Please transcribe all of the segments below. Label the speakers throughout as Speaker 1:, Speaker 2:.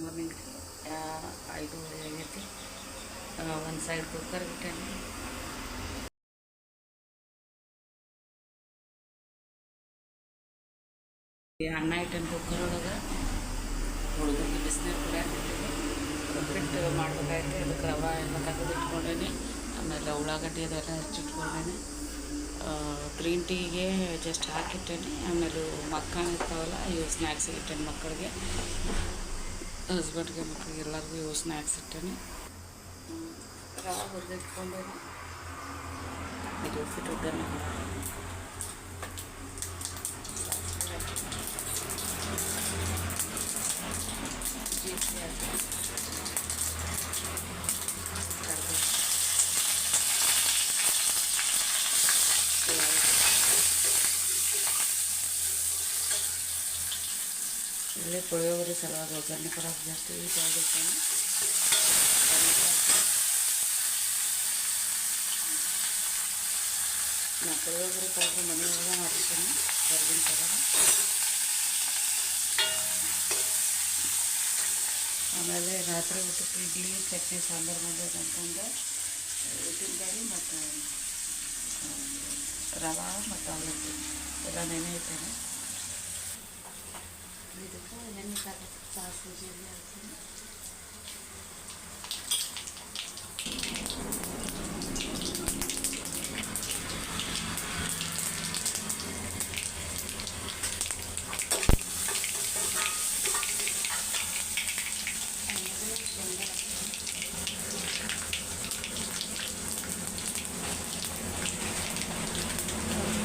Speaker 1: Morning 5:30 ಆಗೈತಿ. ಒಂದು side cooker ಇಟ್ಟೇನೆ. ಅನ್ನ ಇಟ್ಟೇನೆ ಕುಕ್ಕರ್ ಒಳಗೆ. ಹುಡುಗರಿಗೆ ಬಿಸಿನೀರು ಕುಡಿಯಾಕಿಟ್ಟಿದ್ದೆ. ಉಪ್ಪಿಟ್ಟು ಮಾಡ್ಬೇಕಾಯ್ತು. ಅದಕ್ಕೆ ರವೆ ಎಲ್ಲ ತೆಗೆದು ಇಟ್ಕೊಂಡೇನೆ. ಆಮೇಲೆ ಉಳ್ಳಾಗಡ್ಡಿ ಅದೆಲ್ಲ ಹೆಚ್ಚಿಟ್ಕೊಂಡೇನೆ. Green ಟೀಗೆ just ಹಾಕಿಟ್ಟೇನೆ. ಆಮೇಲೆ ಮಕ್ಕಳು ಇರ್ತಾವಲ್ಲ, ಇವು ಸ್ನ್ಯಾಕ್ಸ್ ಇಟ್ಟೇನೆ ಮಕ್ಕಳಿಗೆ, ಹಸ್ಬೆಂಡ್ಗೆ, ಮಕ್ಕಳಿಗೆ ಎಲ್ಲರಿಗೂ ಇವು ಸ್ನ್ಯಾಕ್ಸ್ ಇಟ್ಟೇನೆ. ರವೆ ಹುರಿದಿಟ್ಕೊಂಡೇನೆ. ಇದು ಉಪ್ಪಿಟ್ಟು ಉದ್ದನೆ ಜೀರಿಗೆ ಹಾಕಿ ಇಲ್ಲೇ ಪುಳಿಯೋಗರೆ ಸಲುವಾಗಿ ಒಗ್ಗರಣೆ ಕೊಡೋಕೆ ಜಾಸ್ತಿ ಯೂಸ್ ಆಗಿರ್ತೇನೆ. ನಾನು ಪುಳಿಯೋಗರೆ ಪೌಡ್ರ್ ಮನೆಯೊಳಗೆ ಮಾಡಿರ್ತೇನೆ, ಹೊರಗಿನ ಥರ. ಆಮೇಲೆ ರಾತ್ರಿ ಊಟಕ್ಕೆ ಇಡ್ಲಿ, ಚಟ್ನಿ, ಸಾಂಬಾರು ಮಾಡಬೇಕಂತಂದ್ರೆ ಉದ್ದಿನಬೇಳೆ ಮತ್ತು ರವೆ ಮತ್ತು ಅವಲಕ್ಕಿ ಎಲ್ಲ ನೆನೆ ಇರ್ತೇನೆ. ಇದಕ್ಕೆ ಎಣ್ಣೆ ಸಾಸಿವೆ ಜೀರಿಗೆ ಹಾಕ್ತೀನಿ.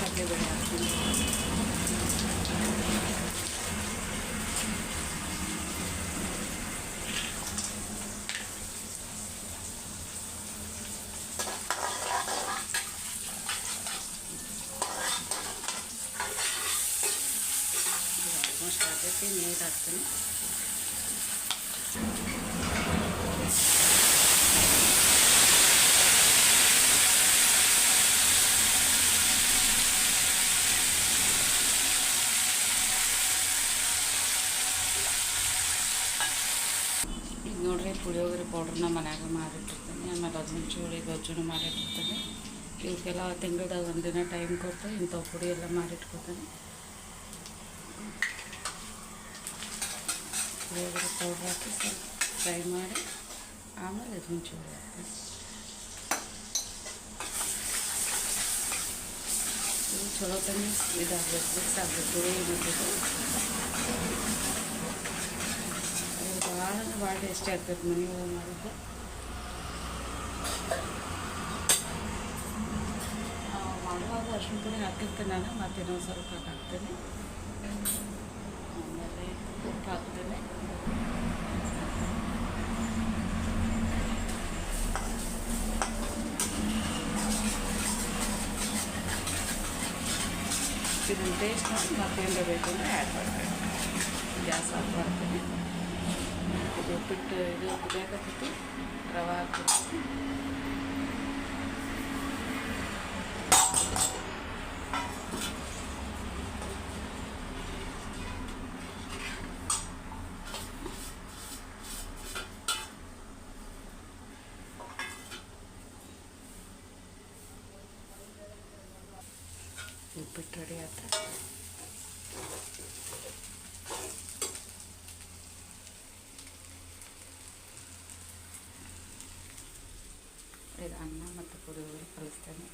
Speaker 1: ಕಡಲೆಬೇಳೆ ಹಾಕ್ತೀನಿ. ಆಲ್ಮೋಸ್ಟ್ ಆಗೈತಿ. ನೀರು ಹಾಕ್ತೀನಿ. ಈಗ ನೋಡ್ರಿ, ಪುಳಿಯೋಗರೆ ಪೌಡ್ರನ್ನ ಮನ್ಯಾಗ ಮಾಡಿಟ್ಟಿರ್ತೀನಿ. ಆಮೇಲೆ ಅದ್ಮುಂಚುಳಿ ಗೊಜ್ಜುನು ಮಾಡಿಟ್ಟಿರ್ತೀನಿ. ಇವಕ್ಕೆಲ್ಲ ತಿಂಗಳದಾಗ ಒಂದಿನ ಟೈಮ್ ಕೊಟ್ಟು ಇಂಥವು ಪುಡಿ ಎಲ್ಲ ಮಾಡಿಟ್ಕೊತೀನಿ. ಪುಳಿಯೋಗರೆ ಪೌಡ್ರ್ ಹಾಕಿ ಸ್ವಲ್ಪ ಫ್ರೈ ಮಾಡಿ ಆಮೇಲೆ ಅದ್ಮುಂಚುಳಿ ಹಾಕ್ತೀನಿ. ಇದು ಚಲೋ ತಂದು ಇದಾಗಬೇಕು, ಮಿಕ್ಸ್ ಆಗಬೇಕು. ಪುಳಿ ಮತ್ತು ಭಾಳ ಟೇಸ್ಟಿ ಆಗ್ತೈತೆ ಮನೆಯೊಳಗೆ ಮಾಡಿದ್ದು. ಮಾಡುವಾಗ ಅರ್ಶಿಣ ಪುಡಿ ಹಾಕಿರ್ತೀನಿ ನಾನು, ಮತ್ತು ಇನ್ನೊಂದು ಸ್ವಲ್ಪ ಹಾಕ್ತೀನಿ. ಆಮೇಲೆ ಉಪ್ಪು ಹಾಕ್ತೀನಿ. ಇದನ್ನು ಟೇಸ್ಟ್ ಮಾಡಿ ಮತ್ತೇನು ಬೇಕಂದ್ರೆ ಆ್ಯಡ್ ಮಾಡ್ತೀನಿ. ಗ್ಯಾಸ್ ಆಫ್ ಮಾಡ್ತೀನಿ. ಇದು ಉಪ್ಪಿಟ್ಟು ಇದು ಕುದಿಯಾಕತ್ತೈತಿ. ರವೆ ಹಾಕ್ತೀನಿ. ಉಪ್ಪಿಟ್ಟು ರೆಡಿ ಆಯ್ತು. ಇದು ಅನ್ನ ಮತ್ತು ಪುಳಿಯೋಗರೆ ಕಲಿಸ್ತೇನೆ.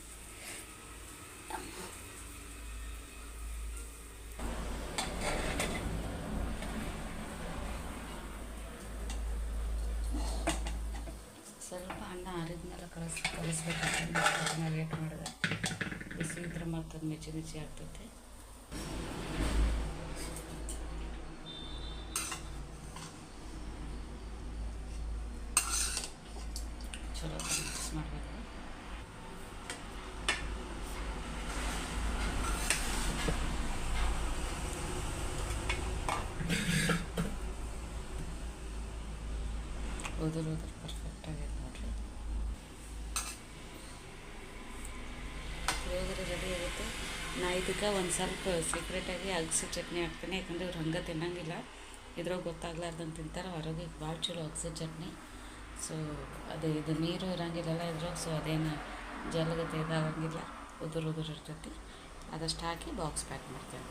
Speaker 1: ಸ್ವಲ್ಪ ಅನ್ನ ಆರಿದ್ಮೇಲೆ ಕಲಿಸ್ಬೇಕಾಗ್ತದೆ. ಲೇಟ್ ಮಾಡಿದೆ. ಬಿಸಿ ಇದ್ರೆ ಮತ್ತು ಮಿಚಿ ಮಿಚಿ ಆಗ್ತೈತೆ. ಚಲೋ ಮಿಕ್ಸ್ ಮಾಡಬೇಕು. ಉದುರು ಪರ್ಫೆಕ್ಟ್ ಆಗೈತೆ ನೋಡಿರಿ. ಪುಳಿಯೋಗರೆ ರೆಡಿ ಆಗುತ್ತೆ. ನಾ ಇದಕ್ಕೆ ಒಂದು ಸ್ವಲ್ಪ ಸೀಕ್ರೆಟಾಗಿ ಅಗಸಿ ಚಟ್ನಿ ಹಾಕ್ತೀನಿ, ಯಾಕಂದರೆ ಇವ್ರು ಹಂಗೆ ತಿನ್ನಂಗಿಲ್ಲ. ಇದ್ರಾಗ ಗೊತ್ತಾಗ್ಲಾರ್ದಂಗೆ ತಿಂತಾರೆ. ಹೊರಗೆ ಭಾಳ ಚಲೋ ಅಗಸೆ ಚಟ್ನಿ. ಸೊ ಅದು ಇದು ನೀರು ಇರೋಂಗಿಲ್ಲಲ್ಲ ಇದ್ರಾಗ, ಸೊ ಅದೇನು ಜಲಗತೆ ಇದಾಗಂಗಿಲ್ಲ, ಉದುರು ಇರ್ತೈತಿ. ಅದಷ್ಟು ಹಾಕಿ ಬಾಕ್ಸ್ ಪ್ಯಾಕ್ ಮಾಡ್ತೇನೆ.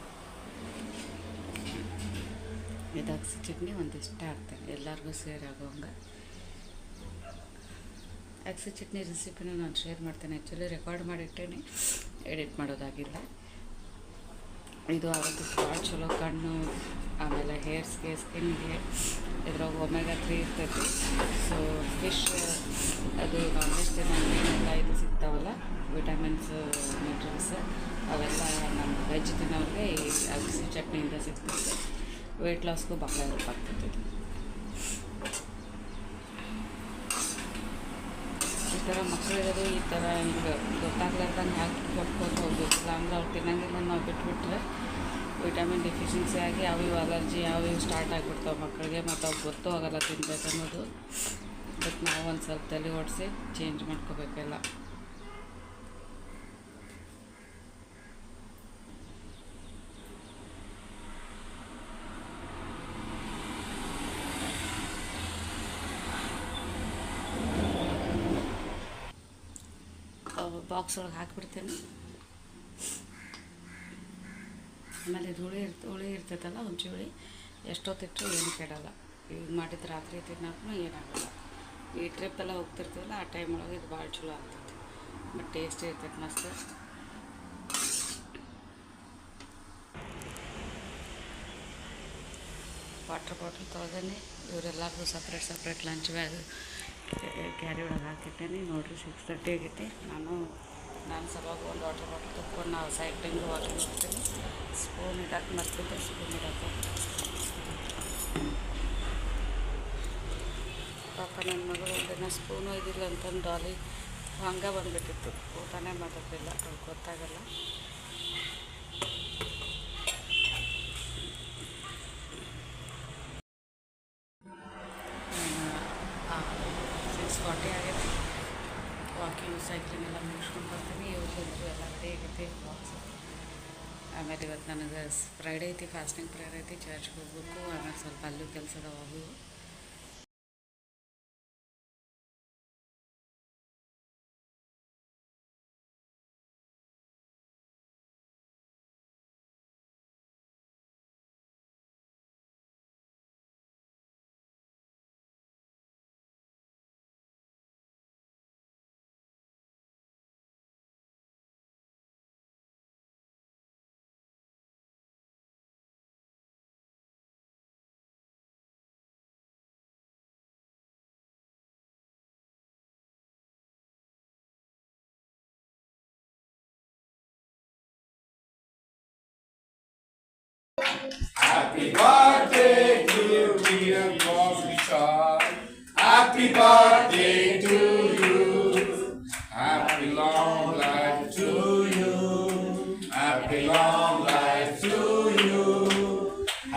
Speaker 1: ಇದು ಅಗಸೆ ಚಟ್ನಿ ಒಂದಿಷ್ಟ ಹಾಕ್ತೇನೆ, ಎಲ್ಲರಿಗೂ ಸೇರಿ ಆಗೋಂಗೆ. ಅಗಸೆ ಚಟ್ನಿ ರೆಸಿಪಿನೂ ನಾನು ಶೇರ್ ಮಾಡ್ತೇನೆ. ಆ್ಯಕ್ಚುಲಿ ರೆಕಾರ್ಡ್ ಮಾಡಿಟ್ಟೇನೆ, ಎಡಿಟ್ ಮಾಡೋದಾಗಿಲ್ಲ. ಇದು ಆರೋಗ್ಯಕ್ಕೆ ಭಾಳ ಚಲೋ, ಕಣ್ಣು ಆಮೇಲೆ ಹೇರ್ಸ್ಗೆ, ಸ್ಕಿನ್ಗೆ ಇದ್ರಾಗ ಒಮೆಗಾ 3 ಇರ್ತೈತಿ. ಸೊ ಫಿಶ್ ಅದು ನಾನ್ ವೆಜ್ ತಿನ್ನೋಂಗೆಲ್ಲ ಇದು ಸಿಗ್ತಾವಲ್ಲ, ವಿಟಮಿನ್ಸ್, ನ್ಯೂಟ್ರಿಯನ್ಸ್ ಅವೆಲ್ಲ ನಮ್ಮ ವೆಜ್ ತಿನ್ನೋರಿಗೆ ಈ ಅಗಸೆ ಚಟ್ನಿಯಿಂದ ಸಿಗ್ತೈತೆ. ವೆಯ್ಟ್ ಲಾಸ್ಗೂ ಭಾಳ ಹೆಲ್ಪ್ ಆಗ್ತೈತಿ. ಈ ಥರ ಮಕ್ಕಳಿಗೆ ಈ ಥರ ಹಿಂಗೆ ಗೊತ್ತಾಗ್ಲಾರ್ದಂಗೆ ಹಾಕಿ ಕೊಟ್ಕೊಂಡು ಹೋಗ್ಬೇಕು. ಇಲ್ಲಾಂದ್ರೆ ಅವ್ರು ತಿನ್ನೋಂಗಿಲ್ಲ, ನಾವು ಬಿಟ್ಬಿಟ್ರೆ ವಿಟಮಿನ್ ಡೆಫಿಷಿಯನ್ಸಿ ಆಗಿ ಯಾವ್ಯಾವ ಅಲರ್ಜಿ ಯಾವ್ಯಾವ ಸ್ಟಾರ್ಟ್ ಆಗಿಬಿಡ್ತಾವೆ ಮಕ್ಕಳಿಗೆ. ಮತ್ತು ಅವ್ರು ಗೊತ್ತೂ ಆಗೋಲ್ಲ ತಿನ್ಬೇಕು ಅನ್ನೋದು. ಬಟ್ ನಾವು ಒಂದು ಸ್ವಲ್ಪ ತಲೆ ಓಡಿಸಿ ಚೇಂಜ್ ಮಾಡ್ಕೋಬೇಕೆಲ್ಲ. ಬಾಕ್ಸ್ ಒಳಗೆ ಹಾಕಿಬಿಡ್ತೇನೆ. ಆಮೇಲೆ ಇದು ಹುಳಿ ಇರ್ತೈತಲ್ಲ, ಹುಂಚಿ ಹುಳಿ ಎಷ್ಟೊತ್ತಿಟ್ಟರು ಏನು ಕೆಡಲ್ಲ. ಈಗ ಮಾಡಿದ ರಾತ್ರಿ ತಿನ್ನೋಕ್ಕೂ ಏನಾಗಲ್ಲ. ಈ ಟ್ರಿಪ್ ಎಲ್ಲ ಹೋಗ್ತಿರ್ತೀವಲ್ಲ, ಆ ಟೈಮ್ ಒಳಗೆ ಇದು ಭಾಳ ಚಲೋ ಆಗ್ತೈತಿ. ಬಟ್ ಟೇಸ್ಟಿ ಇರ್ತೈತೆ ಮಸ್ತ್. ವಾಟರ್ ಬಾಟಲ್ ತೊಳೆದೇನೆ. ಇವರೆಲ್ಲರಿಗೂ ಸಪ್ರೇಟ್ ಲಂಚ್ ಬ್ಯಾಗ್ ಕ್ಯಾರಿ ಒಳಗೆ ಹಾಕಿಟ್ಟೇನೆ. ನೋಡಿರಿ 6:30 ಆಗೈತಿ. ನಾನು ಸಲುವಾಗಿ ಒಂದು ವಾಟರ್ ಬಾಟಲ್ ತೊಗೊಂಡು ನಾವು ಸೈಡ್ ಟೈಮ್ಗೆ ವಾಕಿಂಗ್ ಹೋಗ್ತೀನಿ. ಸ್ಪೂನ್ ಇಡಕ್ಕೆ ಮರ್ತಿದ್ದೆ, ಸ್ಪೂನ್ ಇಡಕ್ಕೆ. ಪಾಪ ನನ್ನ ಮಗಳು ಒಂದಿನ ಸ್ಪೂನು ಇದಿಲ್ಲ ಅಂತಂದು ಡಾಲಿ ಹಂಗೆ ಬಂದುಬಿಟ್ಟಿತ್ತು. ಊಟನೇ ಮಾಡೋದಿಲ್ಲ, ಅವ್ರಿಗೆ ಗೊತ್ತಾಗಲ್ಲ. ವಾಕಿಂಗ್ ಸೈಕ್ಲಿಂಗ್ ಎಲ್ಲ ಮುಗಿಸ್ಕೊಂಡು ಬರ್ತೀನಿ. ಇವ್ರಿಗಂತೂ ಎಲ್ಲ ರೆಡಿ ಆಗೈತಿ ಬಾಕ್ಸ್. ಆಮೇಲೆ ಇವತ್ತು ನನಗೆ ಫ್ರೈಡೇ ಐತಿ, ಫಾಸ್ಟಿಂಗ್ ಪ್ರೇಯರ್ ಐತಿ, ಚರ್ಚ್ಗೆ ಹೋಗ್ಬೇಕು. ಆಮೇಲೆ ಸ್ವಲ್ಪ ಅಲ್ಲೂ ಕೆಲಸದ ಹೋಗು.
Speaker 2: Happy birthday to dear Bobby. Happy birthday to you. Happy long life to you. Happy long life to you.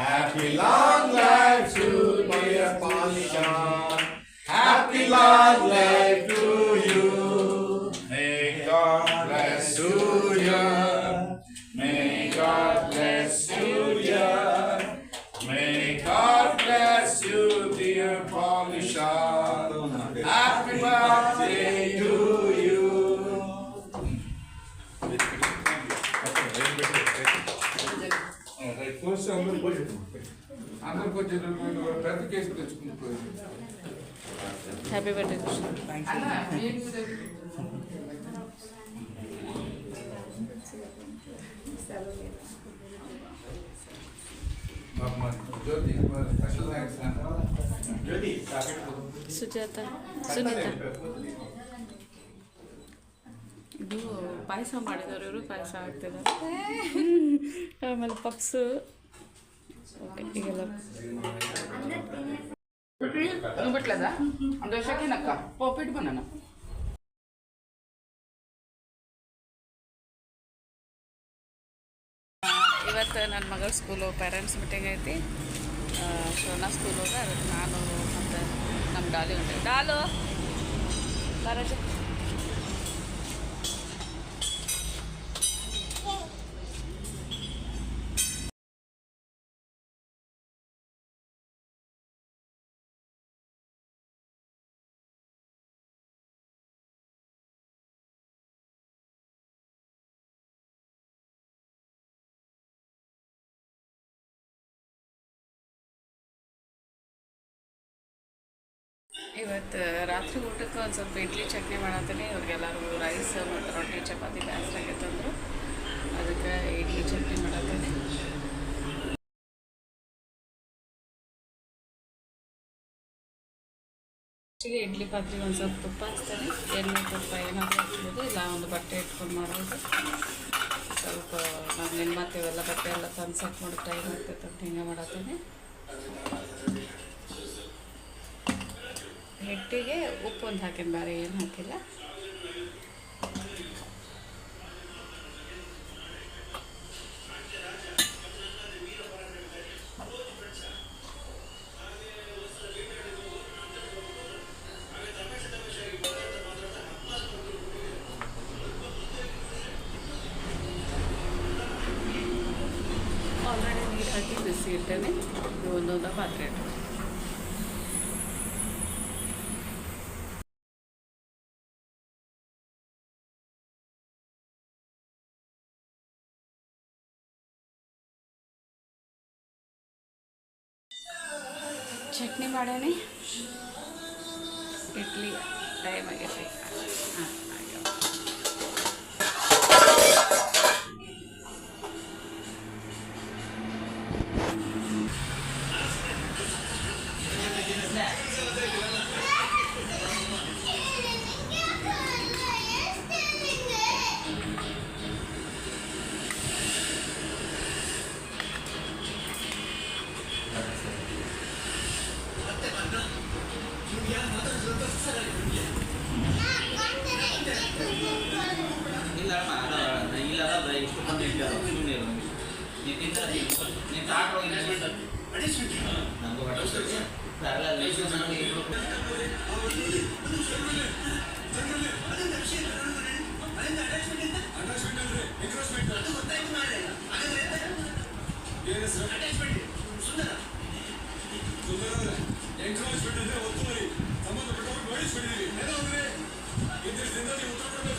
Speaker 2: Happy long life to dear Bobby. Happy long life to you. May God bless you. May God bless you. May God bless you, dear Polisha. Happy birthday to you.
Speaker 1: Happy birthday, Krishna. Sujata, Sunita, ಇದು ಪಾಯಸ ಮಾಡಿದವರು, ಇವರು ಪಾಯಸ ಆಗ್ತಿದ್ದಾರೆ. ಆಮೇಲೆ puffs. Okay, ಈಗೆಲ್ಲ
Speaker 3: ಬಿಟ್ಲದ ಒಂದು ವರ್ಷಕ್ಕೇನಕ್ಕ ಪಾಪಿಟ್ banana
Speaker 1: ಇವತ್ತು ನನ್ನ ಮಗಳ ಸ್ಕೂಲು ಪೇರೆಂಟ್ಸ್ ಮೀಟಿಂಗ್ ಐತಿ. ಶೋನಾ ಸ್ಕೂಲ್ ಹೋಗ, ಅದಕ್ಕೆ ನಾನು ಮತ್ತು ನಮ್ಮ ಡಾಲಿ ಹೊಂಟೇವಿ. ಡಾಲು ಬಾರಜ. ಇವತ್ತು ರಾತ್ರಿ ಊಟಕ್ಕೆ ಒಂದು ಸ್ವಲ್ಪ ಇಡ್ಲಿ ಚಟ್ನಿ ಮಾಡತ್ತೀನಿ. ಇವ್ರಿಗೆಲ್ಲರಿಗೂ ರೈಸ್ ಮತ್ತು ರೊಟ್ಟಿ ಚಪಾತಿ ಬೇಸರಾಗೈತಂದ್ರು, ಅದಕ್ಕೆ ಇಡ್ಲಿ ಚಟ್ನಿ ಮಾಡತ್ತೀನಿ. ಆ್ಯಕ್ಚುಲಿ ಇಡ್ಲಿ ಪಾತ್ರೆಗೆ ಒಂದು ಸ್ವಲ್ಪ ತುಪ್ಪ ಹಚ್ತೀನಿ, ಎಣ್ಣೆ ತುಪ್ಪ ಏನಾದರೂ ಹಚ್ಬೋದು, ಇಲ್ಲ ಒಂದು ಬಟ್ಟೆ ಇಟ್ಕೊಂಡು ಮಾಡ್ಬೋದು. ಸ್ವಲ್ಪ ನಾನು ನಿಮ್ಮತ್ತೆ ಇವೆಲ್ಲ ಬಟ್ಟೆ ಎಲ್ಲ ತಂದು ಸೆಟ್ ಮಾಡೋಕ್ಕೆ ಟೈಮ್ ಆಗ್ತೈತೆ ಅಂತ ಹಿಂಗೆ ಮಾಡತ್ತೀನಿ. ಹಿಟ್ಟಿಗೆ ಉಪ್ಪು ಒಂದು ಹಾಕಿನ, ಬೇರೆ ಏನು ಹಾಕಿಲ್ಲ. ಆಲ್ರೆಡಿ ನೀರು ಹಾಕಿ ಬಿಸಿ ಇಟ್ಟೇನೆ, ಒಂದೊಂದು ಪಾತ್ರೆ ಇಟ್ಟು ಚಟ್ನಿ ಮಾಡೇನಿ. ಇಡ್ಲಿ ಟೈಮ್ ಆಗೈತಿ. ಹಾಂ, ಆಗ್ಯಾವ.
Speaker 2: ಸಂಬಂಧಪಟ್ಟವರು ನೋಟಿಸ್ ಬಿಟ್ಟಿದ್ದೀವಿ. ಏನೋ ಅಂದ್ರೆ 2 ದಿನದಲ್ಲಿ ಉತ್ತರ ಕೊಡಬೇಕು.